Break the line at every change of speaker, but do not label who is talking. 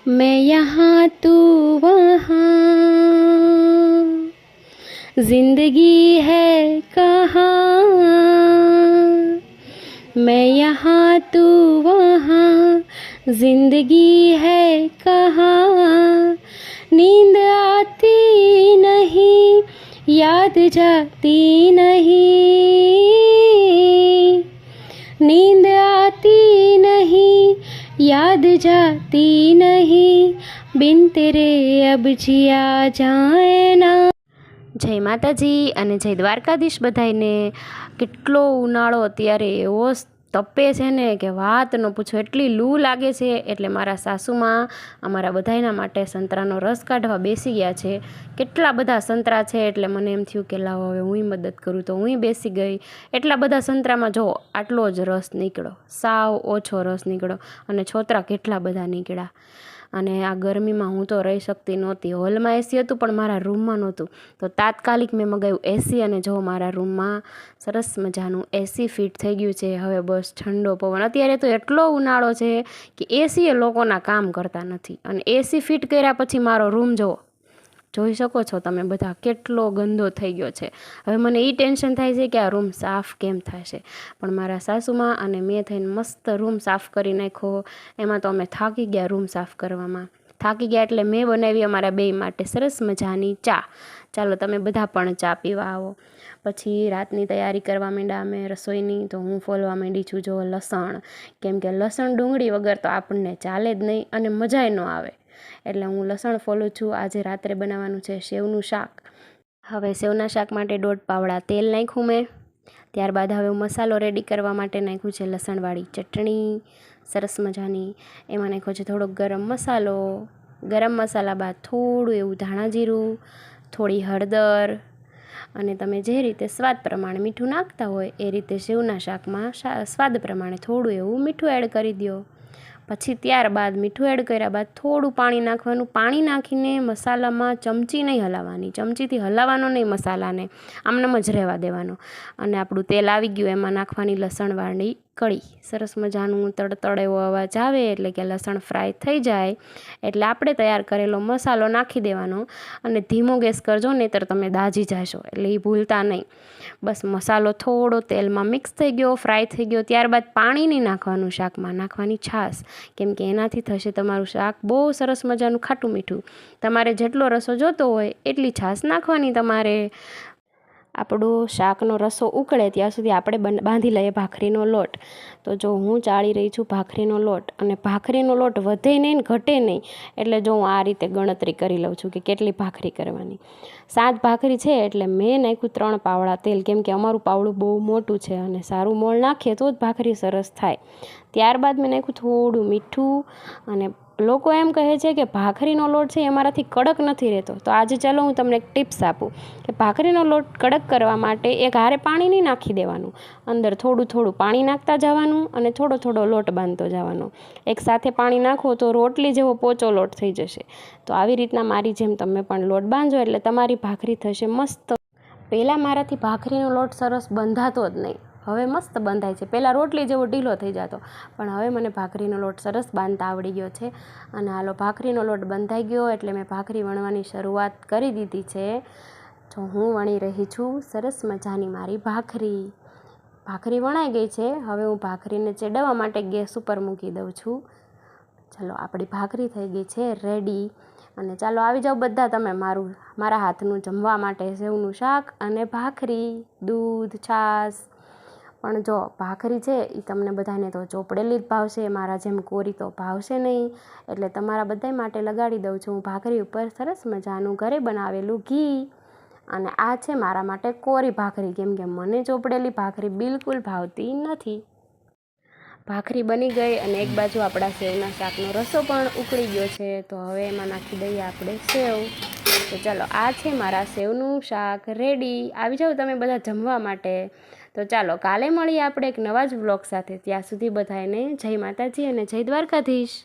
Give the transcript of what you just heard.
मैं यहाँ तू वहाँ, जिंदगी है कहाँ। मैं यहाँ तू वहाँ, जिंदगी है कहाँ। नींद आती नहीं, याद जाती नहीं। नींद आती नहीं, याद जाती नहीं। बिन तेरे अब जिया जाए ना। જય માતાજી અને જય દ્વારકાધીશ બધાયને। કેટલો ઉનાળો અત્યારે એવો તપે છે ને કે વાત ન પૂછો, એટલી લૂ લાગે છે। એટલે મારા સાસુમાં અમારા બધાયના માટે સંતરાનો રસ કાઢવા બેસી ગયા છે। કેટલા બધા સંતરા છે એટલે મને એમ થયું કે લાવો હવે હું મદદ કરું, તો હું બેસી ગઈ। એટલા બધા સંતરામાં જો આટલો જ રસ નીકળ્યો, સાવ ઓછો રસ નીકળ્યો, અને છોતરા કેટલા બધા નીકળ્યા। અને આ ગરમીમાં હું તો રહી શકતી નહોતી। હોલમાં એસી હતું પણ મારા રૂમમાં નહોતું, તો તાત્કાલિક મેં મગાવ્યું એસી, અને જો મારા રૂમમાં સરસ મજાનું એસી ફિટ થઈ ગયું છે। હવે બસ ઠંડો પવન। અત્યારે તો એટલો ઉનાળો છે કે એસી એ લોકોના કામ કરતા નથી, અને એસી ફિટ કર્યા પછી મારો રૂમ જોઈ શકો છો તમે બધા કેટલો ગંદો થઈ ગયો છે। હવે મને એ ટેન્શન થાય છે કે આ રૂમ સાફ કેમ થશે, પણ મારા સાસુમાં અને મેં થઈને મસ્ત રૂમ સાફ કરી નાખ્યો। એમાં તો અમે થાકી ગયા, રૂમ સાફ કરવામાં થાકી ગયા, એટલે મેં બનાવી અમારા બે માટે સરસ મજાની ચા। ચાલો તમે બધા પણ ચા પીવા આવો। પછી રાતની તૈયારી કરવા માંડ્યા અમે રસોઈની। તો હું ફોલવા માંડી છું જો લસણ, કેમ કે લસણ ડુંગળી વગર તો આપણને ચાલે જ નહીં અને મજાય ન આવે, એટલે હું લસણ ફોલું છું। આજે રાત્રે બનાવવાનું છે સેવનું શાક। હવે સેવના શાક માટે 1.5 પાવડા તેલ નાખ્યું મેં। ત્યારબાદ હવે મસાલો રેડી કરવા માટે નાખ્યું છે લસણવાળી ચટણી સરસ મજાની। એમાં નાખ્યો છે થોડોક ગરમ મસાલો। ગરમ મસાલા બાદ થોડું એવું ધાણા જીરું, થોડી હળદર, અને તમે જે રીતે સ્વાદ પ્રમાણે મીઠું નાખતા હોય એ રીતે સેવના શાકમાં સ્વાદ પ્રમાણે થોડું એવું મીઠું એડ કરી દો। પછી ત્યારબાદ મીઠું એડ કર્યા બાદ થોડું પાણી નાખવાનું। પાણી નાખીને મસાલામાં ચમચી નહીં હલાવવાની, ચમચીથી હલાવવાનો નહીં મસાલાને, આમનામ જ રહેવા દેવાનો। અને આપણું તેલ આવી ગયું, એમાં નાખવાની લસણવાળી કળી। સરસ મજાનું તડતડ એવો અવાજ આવે એટલે કે લસણ ફ્રાય થઈ જાય એટલે આપણે તૈયાર કરેલો મસાલો નાખી દેવાનો, અને ધીમો ગેસ કરજો, નહીંતર તમે દાજી જશો, એટલે એ ભૂલતા નહીં। બસ મસાલો થોડો તેલમાં મિક્સ થઈ ગયો, ફ્રાય થઈ ગયો, ત્યારબાદ પાણી નહીં નાખવાનું, શાકમાં નાખવાની છાશ, કેમ કે એનાથી થશે તમારું શાક બહુ સરસ મજાનું ખાટું મીઠું। તમારે જેટલો રસો જોતો હોય એટલી છાશ નાખવાની તમારે। આપણો શાકનો રસો ઉકળે ત્યાં સુધી આપણે બાંધી લઈએ ભાખરીનો લોટ। તો જો હું ચાળી રહી છું ભાખરીનો લોટ, અને ભાખરીનો લોટ વધે નહીં ને ઘટે નહીં, એટલે જો હું આ રીતે ગણતરી કરી લઉં છું કે કેટલી ભાખરી કરવાની। 7 ભાખરી છે એટલે મેં નાખ્યું 3 પાવડા તેલ, કેમ કે અમારું પાવડું બહુ મોટું છે અને સારું મોણ નાખીએ તો જ ભાખરી સરસ થાય। ત્યારબાદ મેં નાખ્યું થોડું મીઠું, અને લોકો એમ કહે છે કે ભાખરીનો લોટ છે અમારાથી કડક નથી રહેતો, તો આજે ચાલો હું તમને એક ટિપ્સ આપું કે ભાખરીનો લોટ કડક કરવા માટે એક હારે પાણી નહીં નાખી દેવાનું, અંદર થોડું થોડું પાણી નાખતા જવાનું અને થોડો થોડો લોટ બાંધતો જવાનો। એક સાથે પાણી નાખો તો રોટલી જેવો પોચો લોટ થઈ જશે। તો આવી રીતના મારી જેમ તમે પણ લોટ બાંધો એટલે તમારી ભાખરી થશે મસ્ત। પહેલાં મારાથી ભાખરીનો લોટ સરસ બંધાતો જ નહીં, હવે મસ્ત બંધાય છે। પહેલાં રોટલી જેવો ઢીલો થઈ જતો, પણ હવે મને ભાખરીનો લોટ સરસ બાંધતા આવડી ગયો છે। અને હાલો ભાખરીનો લોટ બંધાઈ ગયો એટલે મેં ભાખરી વણવાની શરૂઆત કરી દીધી છે। તો હું વણી રહી છું સરસ મજાની મારી ભાખરી। ભાખરી વણાઈ ગઈ છે, હવે હું ભાખરીને ચેડવવા માટે ગેસ ઉપર મૂકી દઉં છું। ચાલો આપણી ભાખરી થઈ ગઈ છે રેડી, અને ચાલો આવી જાઓ બધા તમે મારા હાથનું જમવા માટે સેવનું શાક અને ભાખરી, દૂધ, છાશ। પણ જો ભાખરી છે એ તમને બધાને તો ચોપડેલી જ ભાવશે, મારા જેમ કોરી તો ભાવશે નહીં, એટલે તમારા બધા માટે લગાડી દઉં છું હું ભાખરી ઉપર સરસ મજાનું ઘરે બનાવેલું ઘી। અને આ છે મારા માટે કોરી ભાખરી, કેમ કે મને ચોપડેલી ભાખરી બિલકુલ ભાવતી નથી। ભાખરી બની ગઈ અને એક બાજુ આપણા સેવના શાકનો રસો પણ ઉકળી ગયો છે, તો હવે એમાં નાખી દઈએ આપણે સેવ। તો ચાલો આ છે મારા સેવનું શાક રેડી, આવી જાઓ તમે બધા જમવા માટે। તો ચાલો કાલે મળીએ આપણે એક નવા જ વ્લોગ સાથે, ત્યાં સુધી બધાને જય માતાજી અને જય દ્વારકાધીશ।